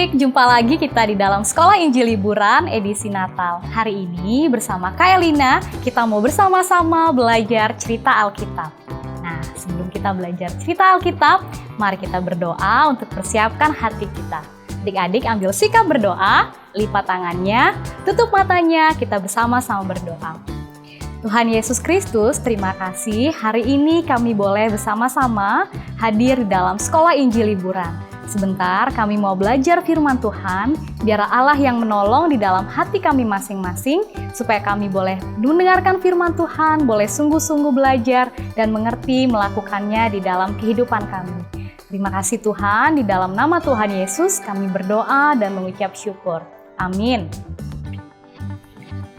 Adik-adik, jumpa lagi kita di dalam Sekolah Injil Liburan edisi Natal. Hari ini bersama Kak Elina, kita mau bersama-sama belajar cerita Alkitab. Nah, sebelum kita belajar cerita Alkitab, mari kita berdoa untuk persiapkan hati kita. Adik-adik ambil sikap berdoa, lipat tangannya, tutup matanya, kita bersama-sama berdoa. Tuhan Yesus Kristus, terima kasih hari ini kami boleh bersama-sama hadir di dalam Sekolah Injil Liburan. Sebentar kami mau belajar firman Tuhan, biar Allah yang menolong di dalam hati kami masing-masing, supaya kami boleh mendengarkan firman Tuhan, boleh sungguh-sungguh belajar dan mengerti melakukannya di dalam kehidupan kami. Terima kasih Tuhan, di dalam nama Tuhan Yesus kami berdoa dan mengucap syukur. Amin.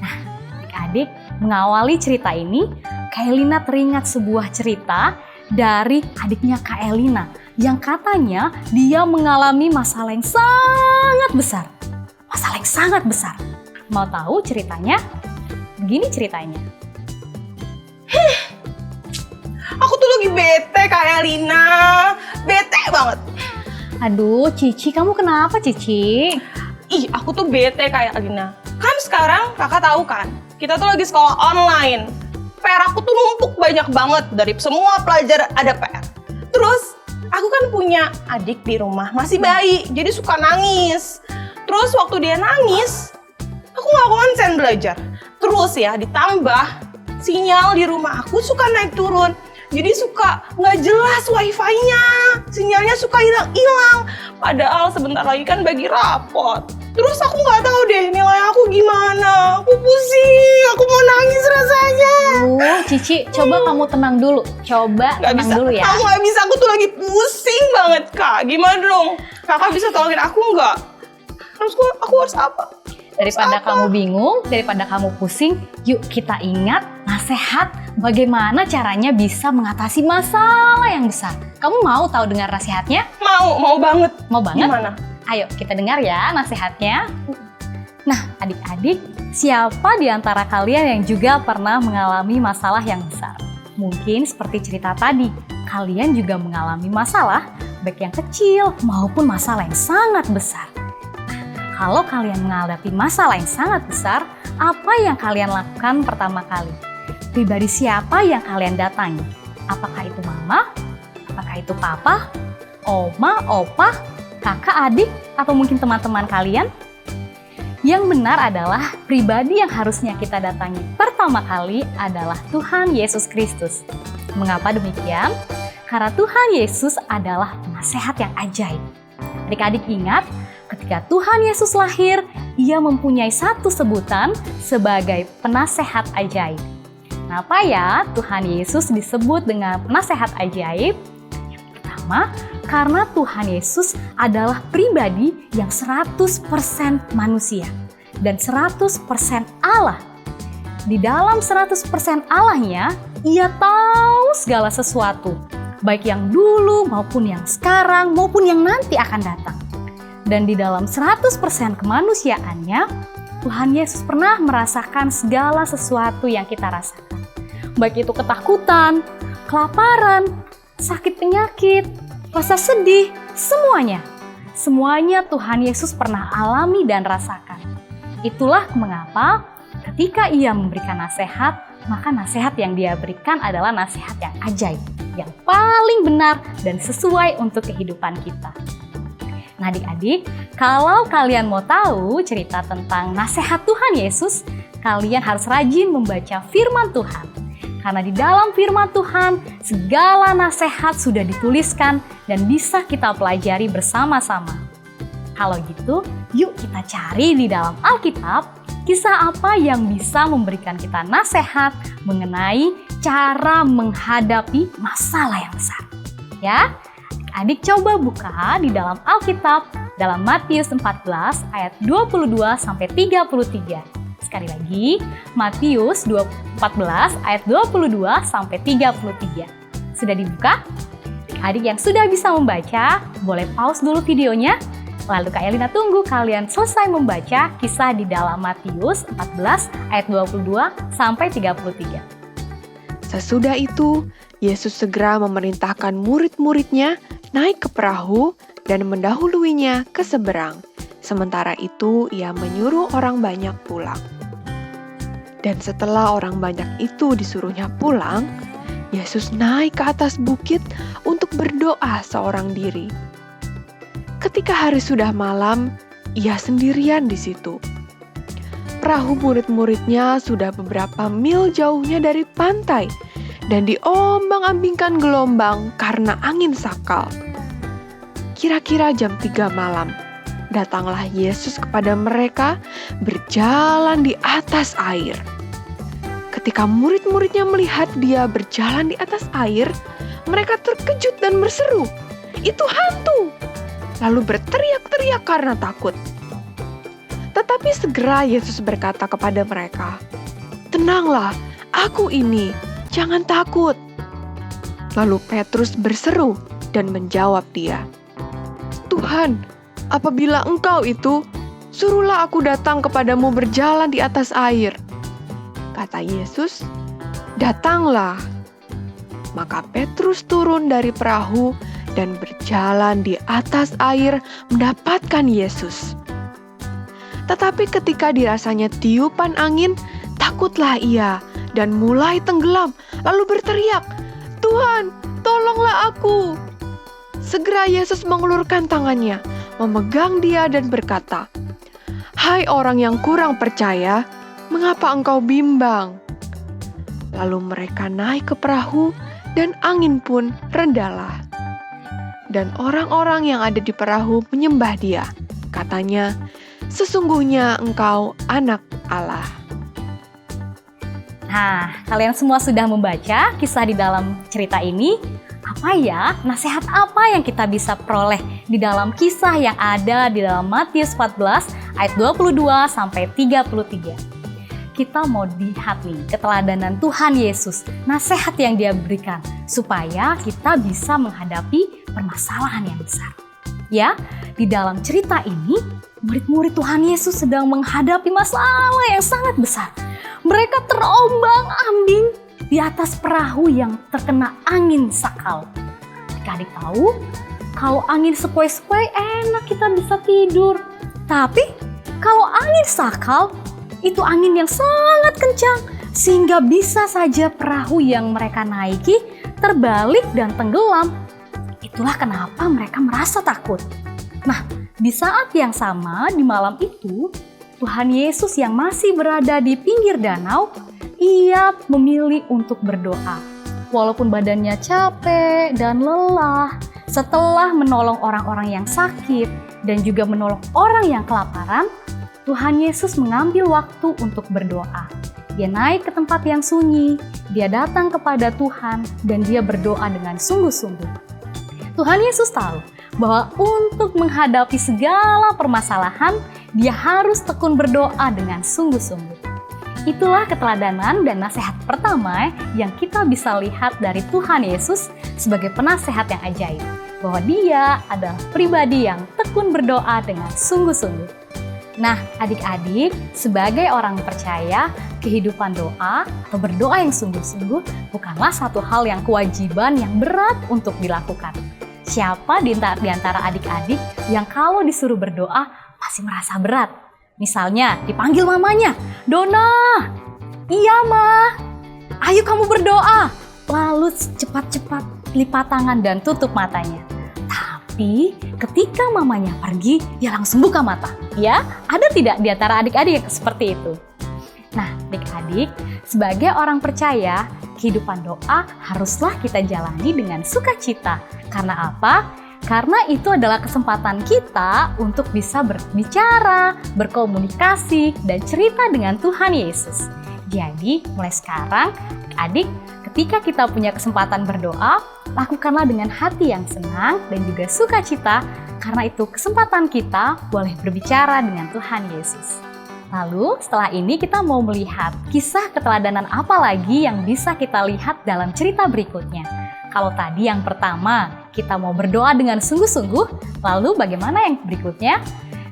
Nah, adik-adik, mengawali cerita ini, Kak Elina teringat sebuah cerita dari adiknya Kak Elina yang katanya dia mengalami masalah yang sangat besar. Masalah yang sangat besar. Mau tahu ceritanya? Begini ceritanya. Aku tuh lagi bete Kak Elina. Bete banget. Aduh, Cici, kamu kenapa, Cici? Ih, aku tuh bete Kak Elina. Kan sekarang kakak tahu kan, kita tuh lagi sekolah online. PR aku tuh numpuk banyak banget, dari semua pelajar ada PR. Terus, aku kan punya adik di rumah, masih bayi, jadi suka nangis. Terus waktu dia nangis, aku nggak konsen belajar. Terus ya, ditambah sinyal di rumah aku suka naik turun. Jadi suka nggak jelas wifi-nya, sinyalnya suka hilang-hilang. Padahal sebentar lagi kan bagi rapot. Terus aku nggak tahu deh nilai aku gimana. Aku pusing, aku mau nangis rasanya. Cici, coba kamu tenang dulu. Coba Gak tenang bisa, dulu ya. Aku nggak bisa, aku tuh lagi pusing banget Kak. Gimana dong? Kakak bisa tolongin aku nggak? Terus aku harus apa? Daripada kamu bingung, daripada kamu pusing, yuk kita ingat nasihat bagaimana caranya bisa mengatasi masalah yang besar. Kamu mau tahu dengar nasihatnya? Mau banget. Mau banget? Gimana? Ayo kita dengar ya nasihatnya. Nah, adik-adik, siapa di antara kalian yang juga pernah mengalami masalah yang besar? Mungkin seperti cerita tadi, kalian juga mengalami masalah, baik yang kecil maupun masalah yang sangat besar. Kalau kalian menghadapi masalah yang sangat besar, apa yang kalian lakukan pertama kali? Pribadi siapa yang kalian datangi? Apakah itu mama? Apakah itu papa? Oma, opa, kakak, adik, atau mungkin teman-teman kalian? Yang benar adalah pribadi yang harusnya kita datangi pertama kali adalah Tuhan Yesus Kristus. Mengapa demikian? Karena Tuhan Yesus adalah penasehat yang ajaib. Adik-adik ingat, ketika Tuhan Yesus lahir, Ia mempunyai satu sebutan sebagai penasehat ajaib. Kenapa ya Tuhan Yesus disebut dengan penasehat ajaib? Yang pertama, karena Tuhan Yesus adalah pribadi yang 100% manusia dan 100% Allah. Di dalam 100% Allahnya, Ia tahu segala sesuatu, baik yang dulu maupun yang sekarang maupun yang nanti akan datang. Dan di dalam 100% kemanusiaannya, Tuhan Yesus pernah merasakan segala sesuatu yang kita rasakan. Baik itu ketakutan, kelaparan, sakit penyakit, rasa sedih, semuanya. Semuanya Tuhan Yesus pernah alami dan rasakan. Itulah mengapa ketika Ia memberikan nasihat, maka nasihat yang Dia berikan adalah nasihat yang ajaib, yang paling benar dan sesuai untuk kehidupan kita. Nah adik-adik, kalau kalian mau tahu cerita tentang nasihat Tuhan Yesus, kalian harus rajin membaca firman Tuhan. Karena di dalam firman Tuhan, segala nasihat sudah dituliskan dan bisa kita pelajari bersama-sama. Kalau gitu, yuk kita cari di dalam Alkitab, kisah apa yang bisa memberikan kita nasihat mengenai cara menghadapi masalah yang besar. Ya? Adik coba buka di dalam Alkitab dalam Matius 14 ayat 22 sampai 33. Sekali lagi, Matius 14 ayat 22 sampai 33. Sudah dibuka? Adik yang sudah bisa membaca, boleh pause dulu videonya. Lalu Kak Elina tunggu kalian selesai membaca kisah di dalam Matius 14 ayat 22 sampai 33. Sesudah itu, Yesus segera memerintahkan murid-muridnya naik ke perahu dan mendahuluinya ke seberang, Sementara itu, ia menyuruh orang banyak pulang. Dan setelah orang banyak itu disuruhnya pulang, Yesus naik ke atas bukit untuk berdoa seorang diri. Ketika hari sudah malam, ia sendirian di situ. Perahu murid-muridnya sudah beberapa mil jauhnya dari pantai dan diombang-ambingkan gelombang karena angin sakal. Kira-kira jam 3 malam, datanglah Yesus kepada mereka berjalan di atas air. Ketika murid-muridnya melihat dia berjalan di atas air, mereka terkejut dan berseru, "Itu hantu!" Lalu berteriak-teriak karena takut. Tetapi segera Yesus berkata kepada mereka, "Tenanglah, aku ini, jangan takut." Lalu Petrus berseru dan menjawab dia, "Tuhan, apabila Engkau itu, suruhlah aku datang kepadamu berjalan di atas air." Kata Yesus, "Datanglah." Maka Petrus turun dari perahu dan berjalan di atas air mendapatkan Yesus. Tetapi ketika dirasanya tiupan angin, takutlah ia dan mulai tenggelam, lalu berteriak, "Tuhan, tolonglah aku!" Segera Yesus mengulurkan tangannya, memegang dia dan berkata, "Hai orang yang kurang percaya, mengapa engkau bimbang?" Lalu mereka naik ke perahu dan angin pun redalah. Dan orang-orang yang ada di perahu menyembah dia. Katanya, "Sesungguhnya engkau anak Allah." Nah, kalian semua sudah membaca kisah di dalam cerita ini. Apa ya, nasihat apa yang kita bisa peroleh di dalam kisah yang ada di dalam Matius 14 ayat 22 sampai 33. Kita mau lihat nih keteladanan Tuhan Yesus, nasihat yang dia berikan supaya kita bisa menghadapi permasalahan yang besar. Ya, di dalam cerita ini murid-murid Tuhan Yesus sedang menghadapi masalah yang sangat besar. Mereka terombang-ambing di atas perahu yang terkena angin sakal. Adik-adik tahu, kalau angin sepoi-sepoi enak kita bisa tidur. Tapi kalau angin sakal, itu angin yang sangat kencang sehingga bisa saja perahu yang mereka naiki terbalik dan tenggelam. Itulah kenapa mereka merasa takut. Nah, di saat yang sama di malam itu, Tuhan Yesus yang masih berada di pinggir danau, ia memilih untuk berdoa. Walaupun badannya capek dan lelah, setelah menolong orang-orang yang sakit dan juga menolong orang yang kelaparan, Tuhan Yesus mengambil waktu untuk berdoa. Dia naik ke tempat yang sunyi, dia datang kepada Tuhan, dan dia berdoa dengan sungguh-sungguh. Tuhan Yesus tahu bahwa untuk menghadapi segala permasalahan, dia harus tekun berdoa dengan sungguh-sungguh. Itulah keteladanan dan nasihat pertama yang kita bisa lihat dari Tuhan Yesus sebagai penasehat yang ajaib. Bahwa dia adalah pribadi yang tekun berdoa dengan sungguh-sungguh. Nah, adik-adik, sebagai orang percaya, kehidupan doa atau berdoa yang sungguh-sungguh bukanlah satu hal yang kewajiban yang berat untuk dilakukan. Siapa di antara adik-adik yang kalau disuruh berdoa masih merasa berat? Misalnya dipanggil mamanya, "Dona, iya ma, ayo kamu berdoa." Lalu cepat-cepat lipat tangan dan tutup matanya. Tapi ketika mamanya pergi, dia langsung buka mata. Ya, ada tidak di antara adik-adik yang seperti itu? Nah, adik-adik, sebagai orang percaya, kehidupan doa haruslah kita jalani dengan sukacita. Karena apa? Karena itu adalah kesempatan kita untuk bisa berbicara, berkomunikasi, dan cerita dengan Tuhan Yesus. Jadi, mulai sekarang, adik, ketika kita punya kesempatan berdoa, lakukanlah dengan hati yang senang dan juga sukacita, karena itu kesempatan kita boleh berbicara dengan Tuhan Yesus. Lalu, setelah ini kita mau melihat kisah keteladanan apa lagi yang bisa kita lihat dalam cerita berikutnya. Kalau tadi yang pertama, kita mau berdoa dengan sungguh-sungguh, lalu bagaimana yang berikutnya?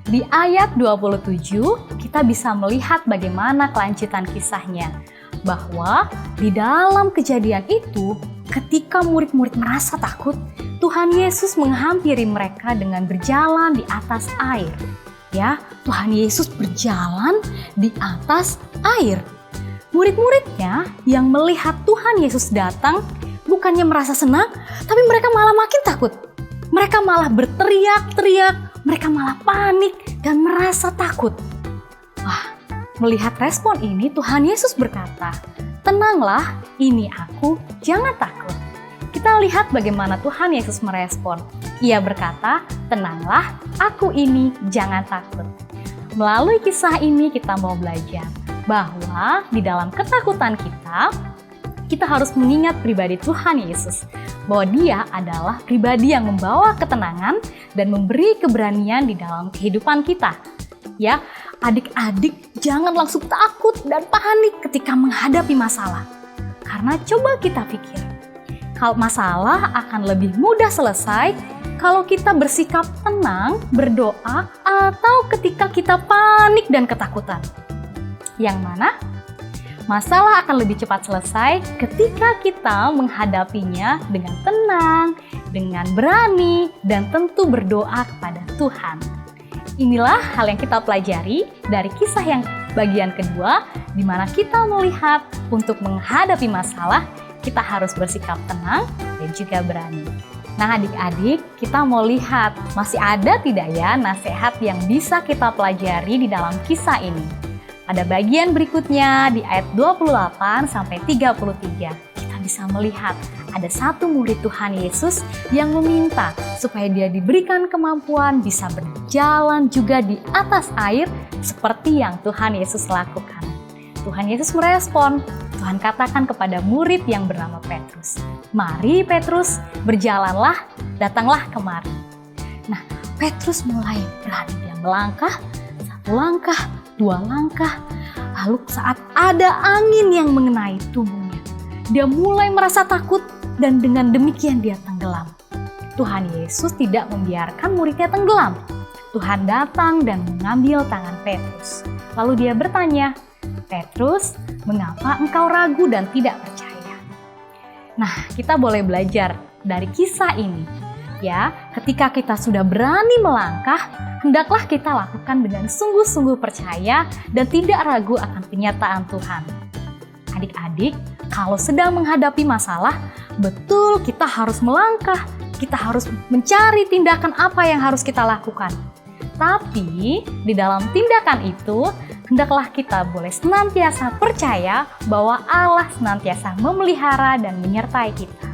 Di ayat 27, kita bisa melihat bagaimana kelanjutan kisahnya. Bahwa di dalam kejadian itu, ketika murid-murid merasa takut, Tuhan Yesus menghampiri mereka dengan berjalan di atas air. Ya, Tuhan Yesus berjalan di atas air. Murid-muridnya yang melihat Tuhan Yesus datang bukannya merasa senang, tapi mereka malah makin takut. Mereka malah berteriak-teriak, mereka malah panik dan merasa takut. Wah, melihat respon ini Tuhan Yesus berkata, "Tenanglah, ini aku, jangan takut." Kita lihat bagaimana Tuhan Yesus merespon. Ia berkata, "Tenanglah, aku ini, jangan takut." Melalui kisah ini kita mau belajar bahwa di dalam ketakutan kita harus mengingat pribadi Tuhan Yesus, bahwa Dia adalah pribadi yang membawa ketenangan dan memberi keberanian di dalam kehidupan kita. Ya, adik-adik jangan langsung takut dan panik ketika menghadapi masalah. Karena coba kita pikir, kalau masalah akan lebih mudah selesai kalau kita bersikap tenang, berdoa, atau ketika kita panik dan ketakutan. Yang mana? Masalah akan lebih cepat selesai ketika kita menghadapinya dengan tenang, dengan berani, dan tentu berdoa kepada Tuhan. Inilah hal yang kita pelajari dari kisah yang bagian kedua, di mana kita melihat untuk menghadapi masalah, kita harus bersikap tenang dan juga berani. Nah adik-adik, kita mau lihat masih ada tidak ya nasihat yang bisa kita pelajari di dalam kisah ini. Pada bagian berikutnya di ayat 28 sampai 33, kita bisa melihat ada satu murid Tuhan Yesus yang meminta supaya dia diberikan kemampuan bisa berjalan juga di atas air seperti yang Tuhan Yesus lakukan. Tuhan Yesus merespon, Tuhan katakan kepada murid yang bernama Petrus, "Mari Petrus, berjalanlah, datanglah kemari." Nah, Petrus mulai berani, dia melangkah, satu langkah, dua langkah, lalu saat ada angin yang mengenai tubuhnya, dia mulai merasa takut dan dengan demikian dia tenggelam. Tuhan Yesus tidak membiarkan muridnya tenggelam. Tuhan datang dan mengambil tangan Petrus. Lalu dia bertanya, "Petrus, mengapa engkau ragu dan tidak percaya?" Nah, kita boleh belajar dari kisah ini. Ya, ketika kita sudah berani melangkah, hendaklah kita lakukan dengan sungguh-sungguh percaya dan tidak ragu akan penyataan Tuhan. Adik-adik, kalau sedang menghadapi masalah, betul kita harus melangkah, kita harus mencari tindakan apa yang harus kita lakukan. Tapi, di dalam tindakan itu, hendaklah kita boleh senantiasa percaya bahwa Allah senantiasa memelihara dan menyertai kita.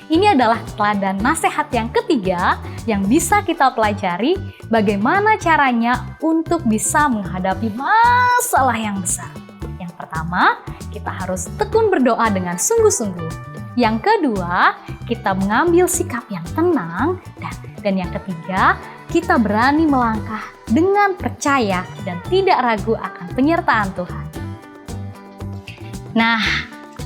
Ini adalah teladan nasihat yang ketiga yang bisa kita pelajari bagaimana caranya untuk bisa menghadapi masalah yang besar. Yang pertama, kita harus tekun berdoa dengan sungguh-sungguh. Yang kedua, kita mengambil sikap yang tenang. Dan yang ketiga, kita berani melangkah dengan percaya dan tidak ragu akan penyertaan Tuhan. Nah,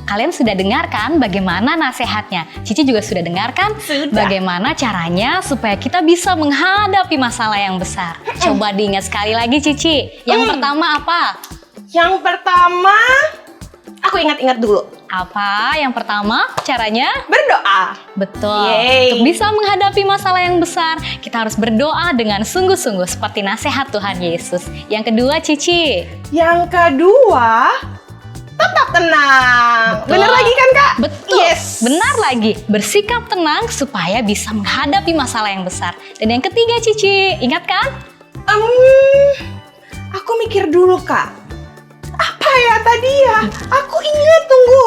kalian sudah dengarkan bagaimana nasihatnya? Cici juga sudah dengarkan bagaimana caranya supaya kita bisa menghadapi masalah yang besar. Coba diingat sekali lagi Cici. Yang pertama apa? Yang pertama, aku ingat-ingat dulu. Apa? Yang pertama caranya? Berdoa. Betul. Yeay. Untuk bisa menghadapi masalah yang besar, kita harus berdoa dengan sungguh-sungguh seperti nasihat Tuhan Yesus. Yang kedua Cici? Yang kedua, tetap tenang. Betul. Benar lagi kan Kak? Betul. Yes. Benar lagi. Bersikap tenang supaya bisa menghadapi masalah yang besar. Dan yang ketiga Cici, ingat kan? Aku mikir dulu Kak. Apa ya tadi ya? Aku ingat, tunggu.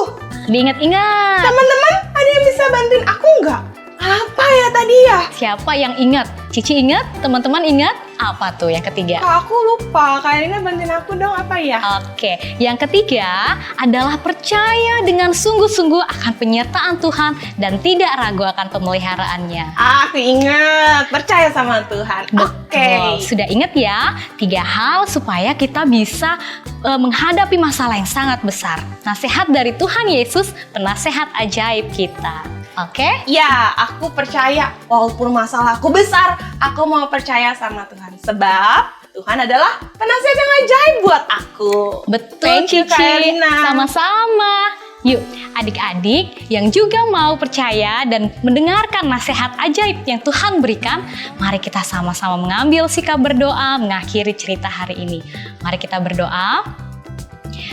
Diingat-ingat. Teman-teman, ada yang bisa bantuin aku nggak? Apa ya tadi ya? Siapa yang ingat? Cici ingat? Teman-teman ingat? Apa tuh yang ketiga? Kak, aku lupa. Kayaknya bantuin aku dong, apa ya? Oke, yang ketiga adalah percaya dengan sungguh-sungguh akan penyertaan Tuhan dan tidak ragu akan pemeliharaannya. Aku ingat, percaya sama Tuhan. Oke. Sudah ingat ya? 3 hal supaya kita bisa menghadapi masalah yang sangat besar. Nasihat dari Tuhan Yesus, penasehat ajaib kita. Oke? Ya, aku percaya walaupun masalahku besar, aku mau percaya sama Tuhan. Sebab Tuhan adalah penasihat yang ajaib buat aku. Betul, Thank you, Cici. Kak Elina. Sama-sama. Yuk, adik-adik yang juga mau percaya dan mendengarkan nasihat ajaib yang Tuhan berikan, mari kita sama-sama mengambil sikap berdoa mengakhiri cerita hari ini. Mari kita berdoa.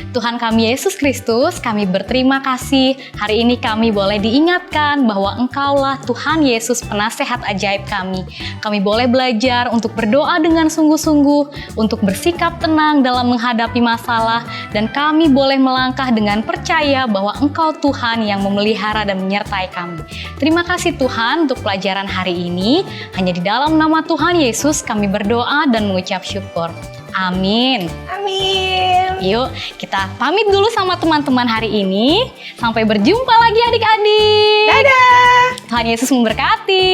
Tuhan kami Yesus Kristus, kami berterima kasih hari ini kami boleh diingatkan bahwa Engkaulah Tuhan Yesus penasehat ajaib kami. Kami boleh belajar untuk berdoa dengan sungguh-sungguh, untuk bersikap tenang dalam menghadapi masalah, dan kami boleh melangkah dengan percaya bahwa Engkau Tuhan yang memelihara dan menyertai kami. Terima kasih Tuhan untuk pelajaran hari ini. Hanya di dalam nama Tuhan Yesus kami berdoa dan mengucap syukur. Amin. Amin. Yuk, kita pamit dulu sama teman-teman hari ini. Sampai berjumpa lagi adik-adik. Dadah. Tuhan Yesus memberkati.